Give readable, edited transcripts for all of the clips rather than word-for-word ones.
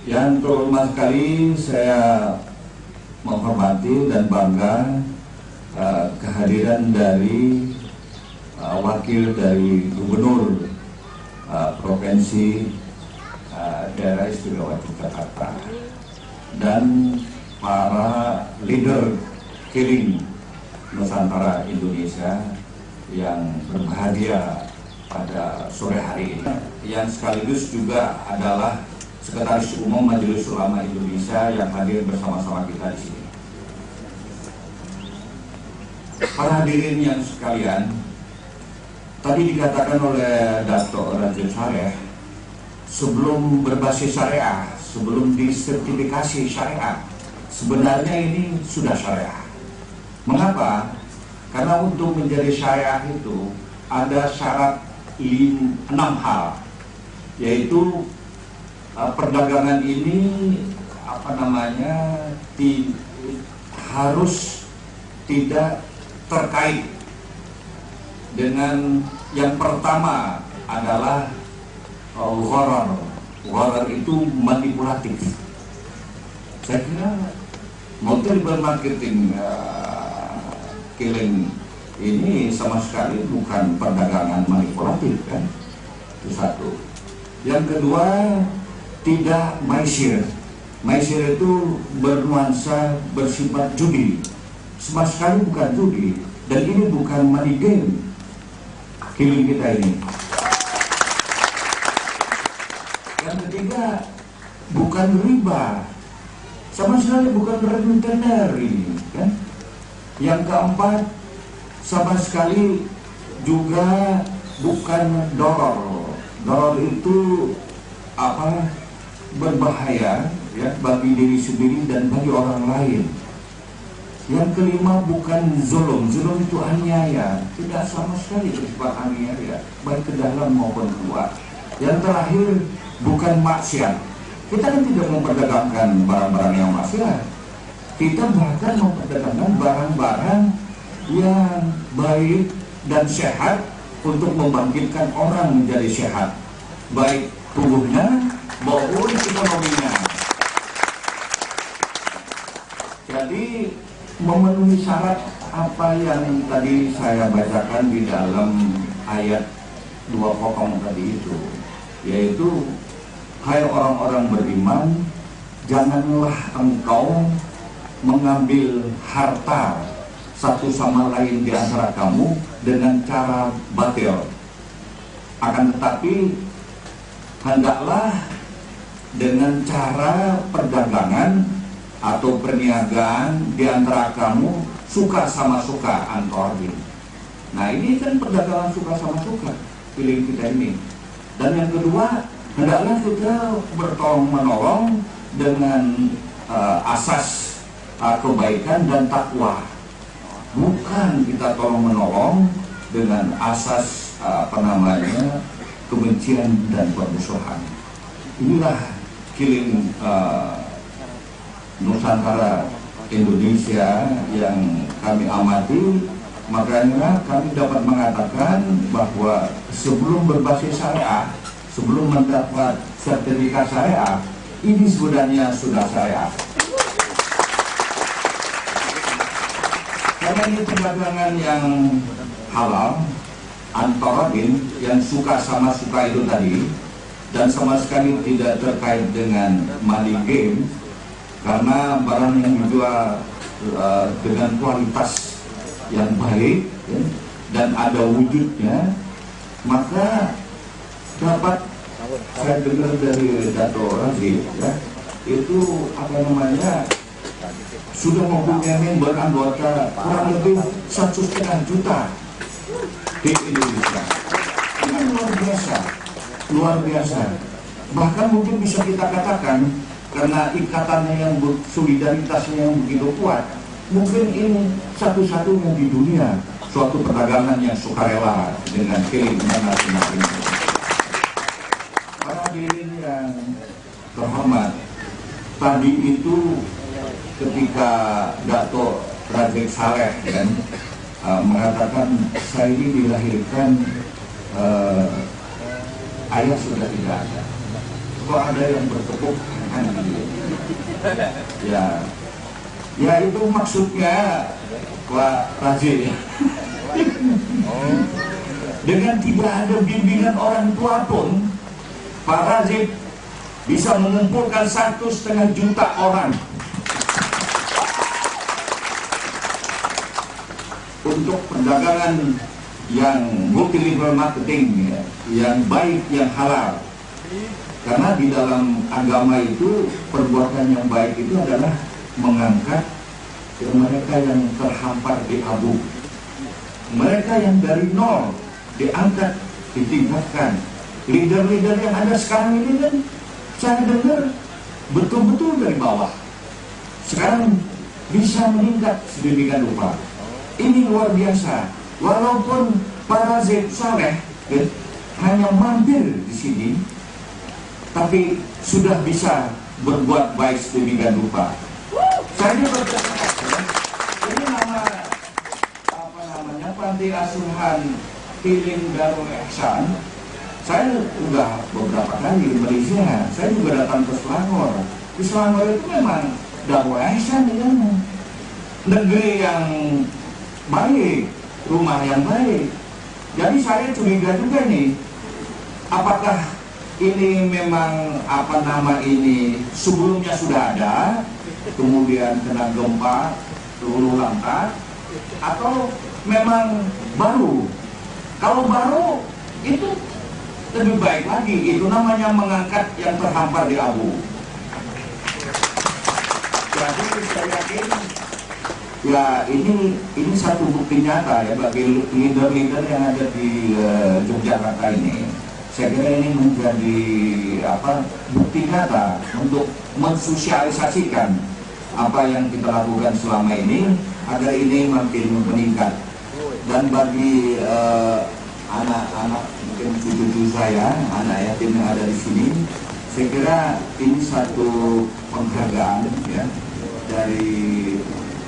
Yang terhormat sekali, saya menghormati dan bangga kehadiran dari wakil dari Gubernur Provinsi Daerah Istimewa Yogyakarta dan para leader Kiling Nusantara Indonesia yang berbahagia pada sore hari ini, yang sekaligus juga adalah Sekretaris Umum Majelis Ulama Indonesia yang hadir bersama-sama kita di sini. Para hadirin yang sekalian, tadi dikatakan oleh Dato' Raja Saleh, sebelum berbasis syariah, sebelum disertifikasi syariah, sebenarnya ini sudah syariah. Mengapa? Karena untuk menjadi syariah itu ada syarat 6 hal, yaitu perdagangan ini harus tidak terkait dengan yang pertama adalah gharar. Gharar itu manipulatif. Saya kira multiple marketing Kiling ini sama sekali bukan perdagangan manipulatif, kan? Itu satu. Yang kedua, tidak maisir. Maisir itu bernuansa bersifat judi. Sama sekali bukan judi. Dan ini bukan money game Kiling kita ini. Yang ketiga, bukan riba. Sama sekali bukan rentender ini, kan? Yang keempat, sama sekali juga bukan doror. Doror itu berbahaya ya bagi diri sendiri dan bagi orang lain. Yang kelima, bukan zulum. Zulum itu aniaya, tidak sama sekali bersifat aniaya, baik ke dalam maupun keluar. Yang terakhir, bukan maksiat. Kita kan tidak memperdagangkan barang-barang yang maksiat. Kita bahkan memperdagangkan barang-barang yang baik dan sehat untuk membangkitkan orang menjadi sehat, baik tubuhnya maupun ekonominya. Jadi memenuhi syarat apa yang tadi saya bacakan di dalam ayat 2 pokok tadi itu, yaitu hai orang-orang beriman, janganlah engkau mengambil harta satu sama lain di antara kamu dengan cara batil. Akan tetapi hendaklah dengan cara perdagangan atau perniagaan di antara kamu suka sama suka antorin. Nah, ini kan perdagangan suka sama suka Kiling kita ini. Dan yang kedua, hendaklah kita bertolong menolong dengan asas kebaikan dan takwa. Bukan kita tolong menolong dengan asas kebencian dan permusuhan. Inilah Kiling Nusantara Indonesia yang kami amati. Makanya kami dapat mengatakan bahwa sebelum berbasis syariah, sebelum mendapat sertifikat syariah, ini sebenarnya sudah syariah. Karena ini perdagangan yang halal, antorodin, yang suka sama suka itu tadi, dan sama sekali tidak terkait dengan money game, karena barang yang dijual dengan kualitas yang baik ya, dan ada wujudnya, maka dapat saya dengar dari Dato' Razif ya, itu sudah mempunyai member anggota kurang lebih 1,5 juta di Indonesia. Ini luar biasa. Bahkan mungkin bisa kita katakan karena ikatannya yang solidaritasnya yang begitu kuat, mungkin ini satu-satunya di dunia suatu perdagangan yang sukarela dengan Kiling internasional ini. Para hadirin yang terhormat, tadi itu ketika Dato' Raja Saleh kan mengatakan saya ini dilahirkan ayah sudah tidak ada. kok ada yang bertepuk tangan gitu. Ya itu maksudnya Pak Razi. Dengan tidak ada bimbingan orang tua pun, Pak Razi bisa mengumpulkan 1,5 juta orang untuk perdagangan yang multi level marketing, ya, yang baik, yang halal. Karena di dalam agama itu perbuatan yang baik itu adalah mengangkat mereka yang terhampar di abu, mereka yang dari nol diangkat, ditingkatkan. Leader-leader yang ada sekarang ini kan saya dengar betul-betul dari bawah sekarang bisa meningkat sedemikian rupa. Ini luar biasa. Walaupun para Zaid Saleh hanya mampir di sini, tapi sudah bisa berbuat baik sedemikian rupa. Saya berterima kasih. Ini namanya Panti Asuhan Tilim Darul Ihsan. Saya sudah beberapa kali di Malaysia. Saya juga datang ke Selangor. Di Selangor itu memang Darul Ihsan, ya, negeri yang baik, rumah yang baik. Jadi saya curiga juga nih, apakah ini memang sebelumnya sudah ada, kemudian kena gempa, luluh lantak, atau memang baru? Kalau baru itu lebih baik lagi, itu namanya mengangkat yang terhampar di abu. Jadi saya yakin, ya ini satu bukti nyata ya bagi leader-leader yang ada di Yogyakarta ini. Saya kira ini menjadi bukti nyata untuk mensosialisasikan apa yang kita lakukan selama ini agar ini makin meningkat. Dan bagi anak-anak, mungkin cucu-cucu saya, anak yatim yang ada di sini, saya kira ini satu penghargaan ya dari,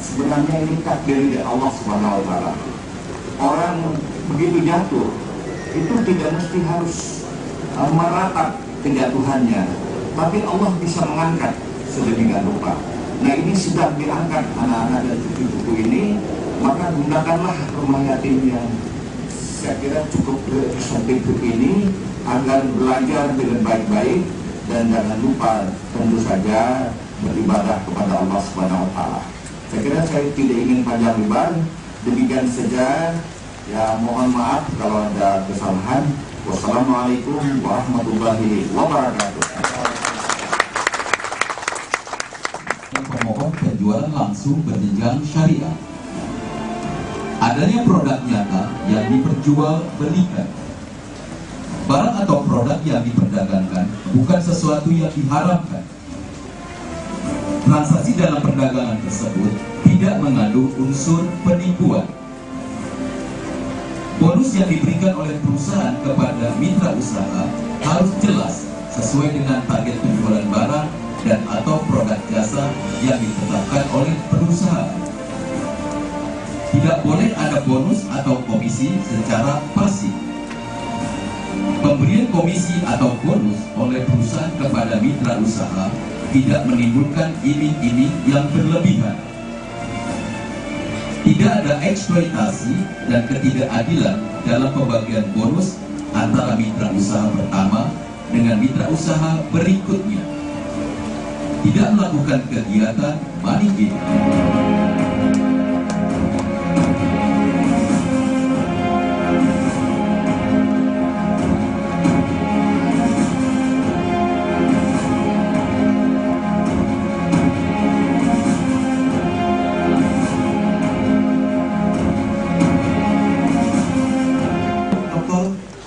sebenarnya ini takdir dari Allah Subhanahu wa Ta'ala. Orang begitu jatuh itu tidak mesti harus meratap kejatuhannya, tapi Allah bisa mengangkat sedemikian rupa. Nah, ini sedang diangkat anak-anak dan cucu-cucu ini, maka gunakanlah rumah yatim yang saya kira cukup sempit ini agar belajar dengan baik-baik, dan jangan lupa tentu saja beribadah kepada Allah Subhanahu wa Ta'ala. Saya kira saya tidak ingin panjang lebar, demikian saja. Ya, mohon maaf kalau ada kesalahan. Wassalamualaikum warahmatullahi wabarakatuh. Pemohon penjualan langsung berjenjang syariah. Adanya produk nyata yang diperjualbelikan. Barang atau produk yang diperdagangkan bukan sesuatu yang diharamkan. Transaksi dalam perdagangan tersebut tidak mengandung unsur penipuan. Bonus yang diberikan oleh perusahaan kepada mitra usaha harus jelas sesuai dengan target penjualan barang dan atau produk jasa yang ditetapkan oleh perusahaan. Tidak boleh ada bonus atau komisi secara pasif. Pemberian komisi atau bonus oleh perusahaan kepada mitra usaha tidak menimbulkan iming-iming yang berlebihan. Tidak ada eksploitasi dan ketidakadilan dalam pembagian bonus antara mitra usaha pertama dengan mitra usaha berikutnya. Tidak melakukan kegiatan money game.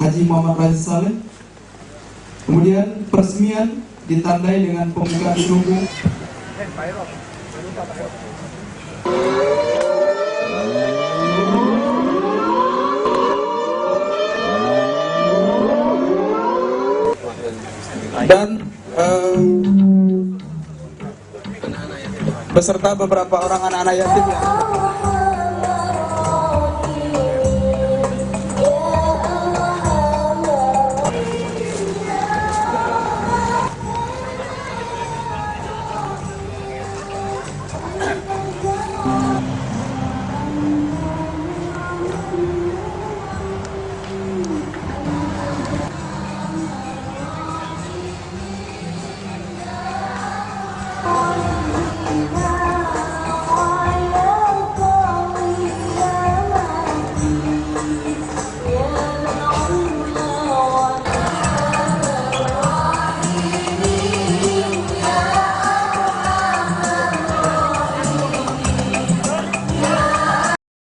Haji Muhammad Razi Saleh. Kemudian peresmian ditandai dengan pembukaan suku. Dan beserta beberapa orang anak-anak yatim yang